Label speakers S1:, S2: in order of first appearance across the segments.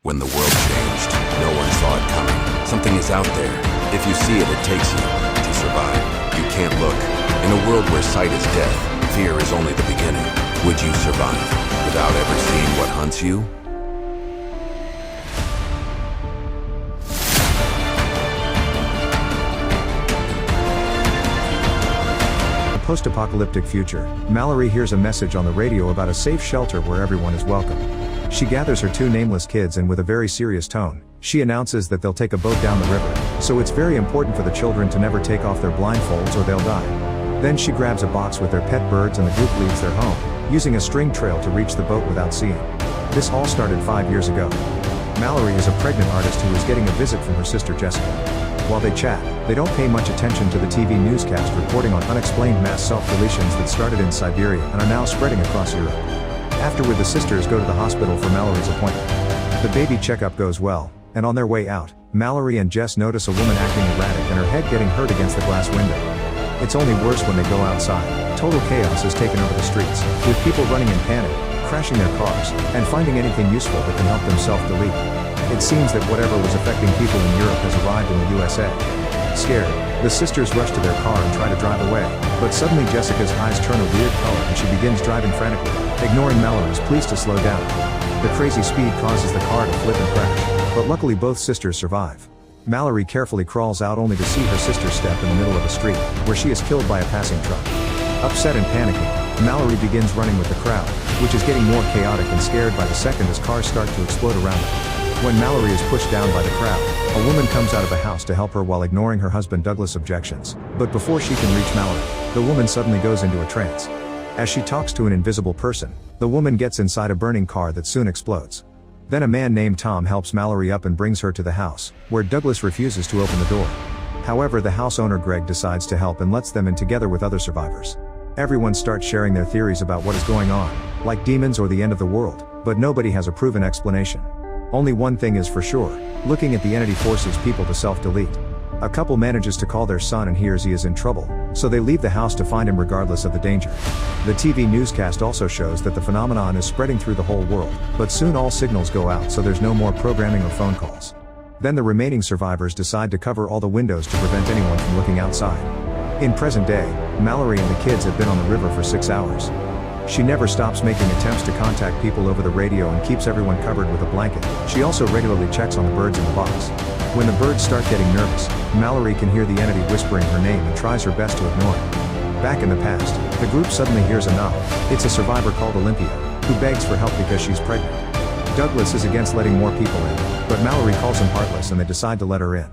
S1: When the world changed, no one saw it coming. Something is out there. If you see it, it takes you. To survive, you can't look. In a world where sight is death, fear is only the beginning. Would you survive without ever seeing what hunts you?
S2: Post-apocalyptic future, Mallory hears a message on the radio about a safe shelter where everyone is welcome. She gathers her two nameless kids and with a very serious tone, she announces that they'll take a boat down the river, so it's very important for the children to never take off their blindfolds or they'll die. Then she grabs a box with their pet birds and the group leaves their home, using a string trail to reach the boat without seeing. This all started 5 years ago. Mallory is a pregnant artist who is getting a visit from her sister Jessica. While they chat, they don't pay much attention to the TV newscast reporting on unexplained mass self-deletions that started in Siberia and are now spreading across Europe. Afterward, the sisters go to the hospital for Mallory's appointment. The baby checkup goes well, and on their way out, Mallory and Jess notice a woman acting erratic and her head getting hurt against the glass window. It's only worse when they go outside. Total chaos has taken over the streets, with people running in panic, crashing their cars, and finding anything useful that can help them self-delete. It seems that whatever was affecting people in Europe has arrived in the USA. Scared, the sisters rush to their car and try to drive away, but suddenly Jessica's eyes turn a weird color and she begins driving frantically, ignoring Mallory's pleas to slow down. The crazy speed causes the car to flip and crash, but luckily both sisters survive. Mallory carefully crawls out only to see her sister step in the middle of a street, where she is killed by a passing truck. Upset and panicking, Mallory begins running with the crowd, which is getting more chaotic and scared by the second as cars start to explode around her. When Mallory is pushed down by the crowd, a woman comes out of a house to help her while ignoring her husband Douglas' objections. But before she can reach Mallory, the woman suddenly goes into a trance. As she talks to an invisible person, the woman gets inside a burning car that soon explodes. Then a man named Tom helps Mallory up and brings her to the house, where Douglas refuses to open the door. However, the house owner Greg decides to help and lets them in together with other survivors. Everyone starts sharing their theories about what is going on, like demons or the end of the world, but nobody has a proven explanation. Only one thing is for sure, looking at the entity forces people to self-delete. A couple manages to call their son and hears he is in trouble, so they leave the house to find him regardless of the danger. The TV newscast also shows that the phenomenon is spreading through the whole world, but soon all signals go out so there's no more programming or phone calls. Then the remaining survivors decide to cover all the windows to prevent anyone from looking outside. In present day, Mallory and the kids have been on the river for 6 hours. She never stops making attempts to contact people over the radio and keeps everyone covered with a blanket. She also regularly checks on the birds in the box. When the birds start getting nervous, Mallory can hear the entity whispering her name and tries her best to ignore it. Back in the past, the group suddenly hears a knock. It's a survivor called Olympia, who begs for help because she's pregnant. Douglas is against letting more people in, but Mallory calls him heartless and they decide to let her in.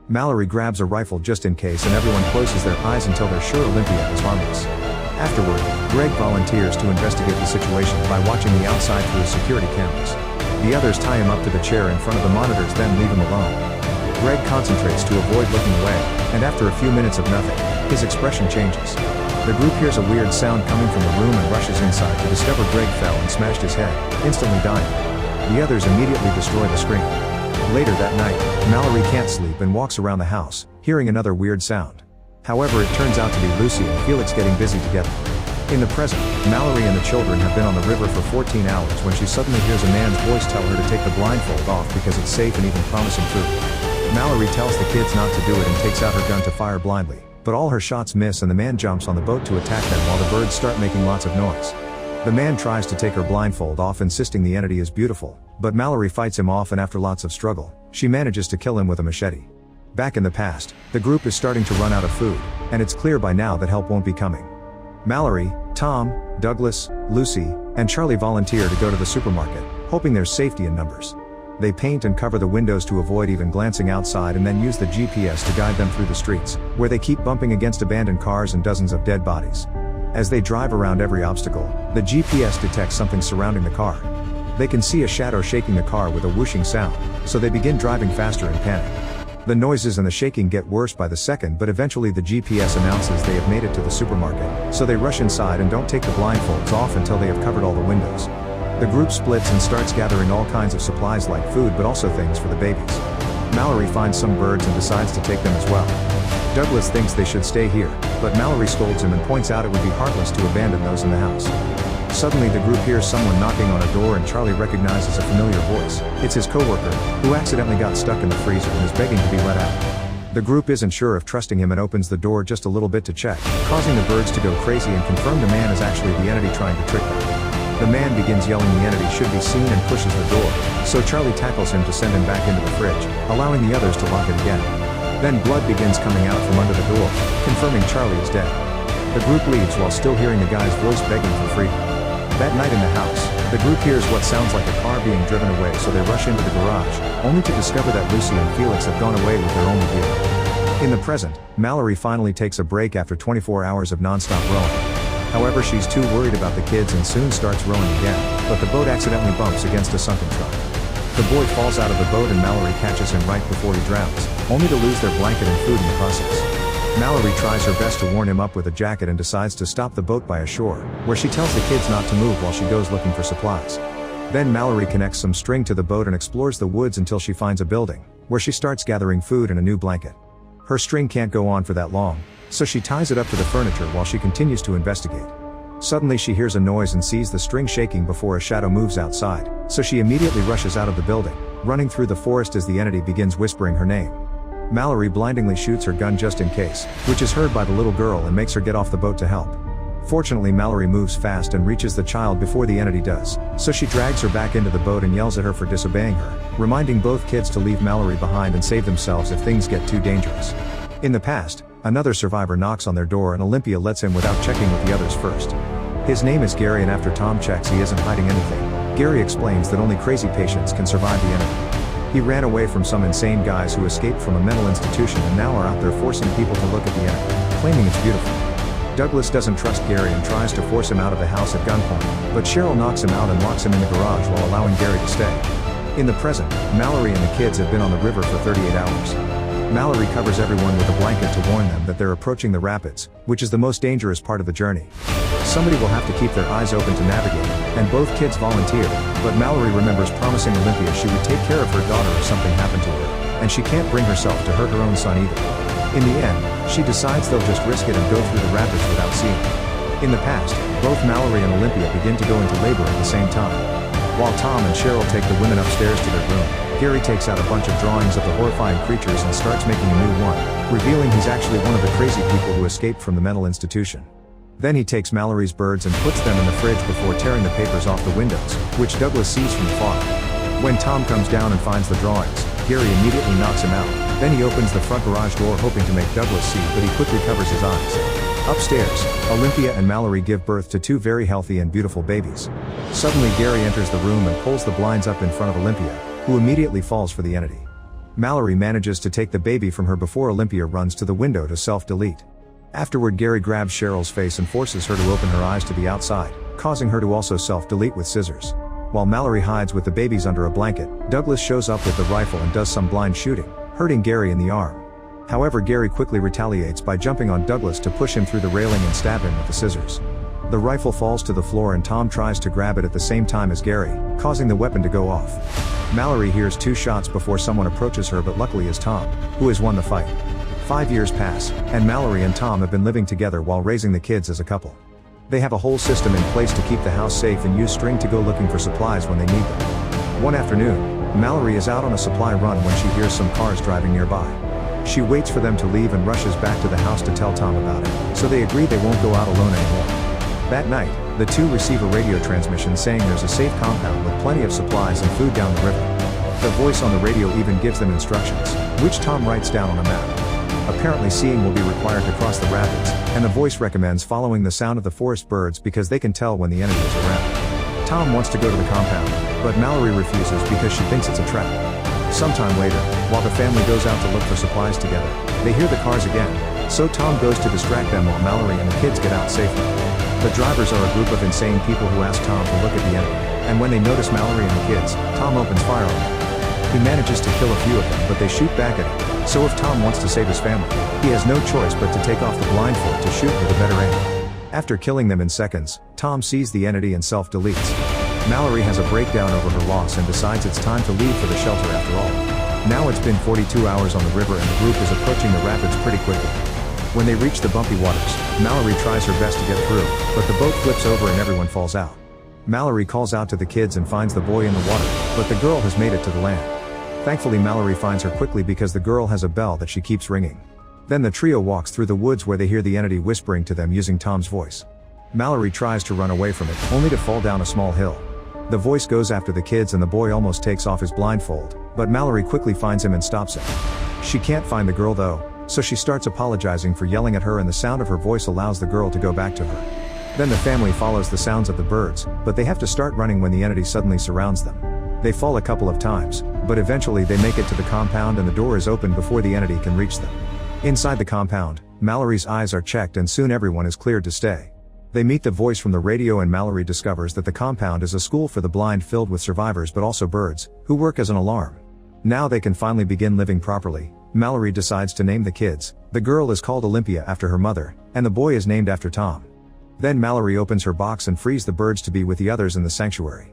S2: Mallory grabs a rifle just in case and everyone closes their eyes until they're sure Olympia is harmless. Afterward, Greg volunteers to investigate the situation by watching the outside through his security cameras. The others tie him up to the chair in front of the monitors then leave him alone. Greg concentrates to avoid looking away, and after a few minutes of nothing, his expression changes. The group hears a weird sound coming from the room and rushes inside to discover Greg fell and smashed his head, instantly dying. The others immediately destroy the screen. Later that night, Mallory can't sleep and walks around the house, hearing another weird sound. However, it turns out to be Lucy and Felix getting busy together. In the present, Mallory and the children have been on the river for 14 hours when she suddenly hears a man's voice tell her to take the blindfold off because it's safe and even promising food. Mallory tells the kids not to do it and takes out her gun to fire blindly, but all her shots miss and the man jumps on the boat to attack them while the birds start making lots of noise. The man tries to take her blindfold off, insisting the entity is beautiful, but Mallory fights him off and after lots of struggle, she manages to kill him with a machete. Back in the past, the group is starting to run out of food, and it's clear by now that help won't be coming. Mallory, Tom, Douglas, Lucy, and Charlie volunteer to go to the supermarket, hoping there's safety in numbers. They paint and cover the windows to avoid even glancing outside and then use the GPS to guide them through the streets, where they keep bumping against abandoned cars and dozens of dead bodies. As they drive around every obstacle, the GPS detects something surrounding the car. They can see a shadow shaking the car with a whooshing sound, so they begin driving faster in panic. The noises and the shaking get worse by the second, but eventually the GPS announces they have made it to the supermarket, so they rush inside and don't take the blindfolds off until they have covered all the windows. The group splits and starts gathering all kinds of supplies like food but also things for the babies. Mallory finds some birds and decides to take them as well. Douglas thinks they should stay here, but Mallory scolds him and points out it would be heartless to abandon those in the house. Suddenly the group hears someone knocking on a door and Charlie recognizes a familiar voice. It's his coworker, who accidentally got stuck in the freezer and is begging to be let out. The group isn't sure if trusting him and opens the door just a little bit to check, causing the birds to go crazy and confirm the man is actually the entity trying to trick them. The man begins yelling the entity should be seen and pushes the door, so Charlie tackles him to send him back into the fridge, allowing the others to lock it again. Then blood begins coming out from under the door, confirming Charlie is dead. The group leaves while still hearing the guy's voice begging for freedom. That night in the house, the group hears what sounds like a car being driven away, so they rush into the garage, only to discover that Lucy and Felix have gone away with their only vehicle. In the present, Mallory finally takes a break after 24 hours of non-stop rowing. However, she's too worried about the kids and soon starts rowing again, but the boat accidentally bumps against a sunken truck. The boy falls out of the boat and Mallory catches him right before he drowns, only to lose their blanket and food in the process. Mallory tries her best to warm him up with a jacket and decides to stop the boat by a shore, where she tells the kids not to move while she goes looking for supplies. Then Mallory connects some string to the boat and explores the woods until she finds a building, where she starts gathering food and a new blanket. Her string can't go on for that long, so she ties it up to the furniture while she continues to investigate. Suddenly she hears a noise and sees the string shaking before a shadow moves outside, so she immediately rushes out of the building, running through the forest as the entity begins whispering her name. Mallory blindingly shoots her gun just in case, which is heard by the little girl and makes her get off the boat to help. Fortunately, Mallory moves fast and reaches the child before the entity does, so she drags her back into the boat and yells at her for disobeying her, reminding both kids to leave Mallory behind and save themselves if things get too dangerous. In the past, another survivor knocks on their door and Olympia lets in without checking with the others first. His name is Gary, and after Tom checks he isn't hiding anything. Gary explains that only crazy patients can survive the entity. He ran away from some insane guys who escaped from a mental institution and now are out there forcing people to look at the entity, claiming it's beautiful. Douglas doesn't trust Gary and tries to force him out of the house at gunpoint, but Cheryl knocks him out and locks him in the garage while allowing Gary to stay. In the present, Mallory and the kids have been on the river for 38 hours. Mallory covers everyone with a blanket to warn them that they're approaching the rapids, which is the most dangerous part of the journey. Somebody will have to keep their eyes open to navigate, and both kids volunteer, but Mallory remembers promising Olympia she would take care of her daughter if something happened to her, and she can't bring herself to hurt her own son either. In the end, she decides they'll just risk it and go through the rapids without seeing it. In the past, both Mallory and Olympia begin to go into labor at the same time. While Tom and Cheryl take the women upstairs to their room, Gary takes out a bunch of drawings of the horrifying creatures and starts making a new one, revealing he's actually one of the crazy people who escaped from the mental institution. Then he takes Mallory's birds and puts them in the fridge before tearing the papers off the windows, which Douglas sees from afar. When Tom comes down and finds the drawings, Gary immediately knocks him out. Then he opens the front garage door hoping to make Douglas see, but he quickly covers his eyes. Upstairs, Olympia and Mallory give birth to two very healthy and beautiful babies. Suddenly Gary enters the room and pulls the blinds up in front of Olympia, who immediately falls for the entity. Mallory manages to take the baby from her before Olympia runs to the window to self-delete. Afterward, Gary grabs Cheryl's face and forces her to open her eyes to the outside, causing her to also self-delete with scissors. While Mallory hides with the babies under a blanket, Douglas shows up with the rifle and does some blind shooting, hurting Gary in the arm. However, Gary quickly retaliates by jumping on Douglas to push him through the railing and stab him with the scissors. The rifle falls to the floor and Tom tries to grab it at the same time as Gary, causing the weapon to go off. Mallory hears two shots before someone approaches her, but luckily it's Tom, who has won the fight. 5 years pass, and Mallory and Tom have been living together while raising the kids as a couple. They have a whole system in place to keep the house safe and use string to go looking for supplies when they need them. One afternoon, Mallory is out on a supply run when she hears some cars driving nearby. She waits for them to leave and rushes back to the house to tell Tom about it, so they agree they won't go out alone anymore. That night, the two receive a radio transmission saying there's a safe compound with plenty of supplies and food down the river. The voice on the radio even gives them instructions, which Tom writes down on a map. Apparently seeing will be required to cross the rapids, and the voice recommends following the sound of the forest birds because they can tell when the enemy is around. Tom wants to go to the compound, but Mallory refuses because she thinks it's a trap. Sometime later, while the family goes out to look for supplies together, they hear the cars again, so Tom goes to distract them while Mallory and the kids get out safely. The drivers are a group of insane people who ask Tom to look at the enemy, and when they notice Mallory and the kids, Tom opens fire on them. He manages to kill a few of them, but they shoot back at him, so if Tom wants to save his family, he has no choice but to take off the blindfold to shoot with a better aim. After killing them in seconds, Tom sees the entity and self-deletes. Mallory has a breakdown over her loss and decides it's time to leave for the shelter after all. Now it's been 42 hours on the river and the group is approaching the rapids pretty quickly. When they reach the bumpy waters, Mallory tries her best to get through, but the boat flips over and everyone falls out. Mallory calls out to the kids and finds the boy in the water, but the girl has made it to the land. Thankfully Mallory finds her quickly because the girl has a bell that she keeps ringing. Then the trio walks through the woods where they hear the entity whispering to them using Tom's voice. Mallory tries to run away from it, only to fall down a small hill. The voice goes after the kids and the boy almost takes off his blindfold, but Mallory quickly finds him and stops him. She can't find the girl though, so she starts apologizing for yelling at her and the sound of her voice allows the girl to go back to her. Then the family follows the sounds of the birds, but they have to start running when the entity suddenly surrounds them. They fall a couple of times, but eventually they make it to the compound and the door is opened before the entity can reach them. Inside the compound, Mallory's eyes are checked and soon everyone is cleared to stay. They meet the voice from the radio and Mallory discovers that the compound is a school for the blind filled with survivors but also birds, who work as an alarm. Now they can finally begin living properly. Mallory decides to name the kids. The girl is called Olympia after her mother, and the boy is named after Tom. Then Mallory opens her box and frees the birds to be with the others in the sanctuary.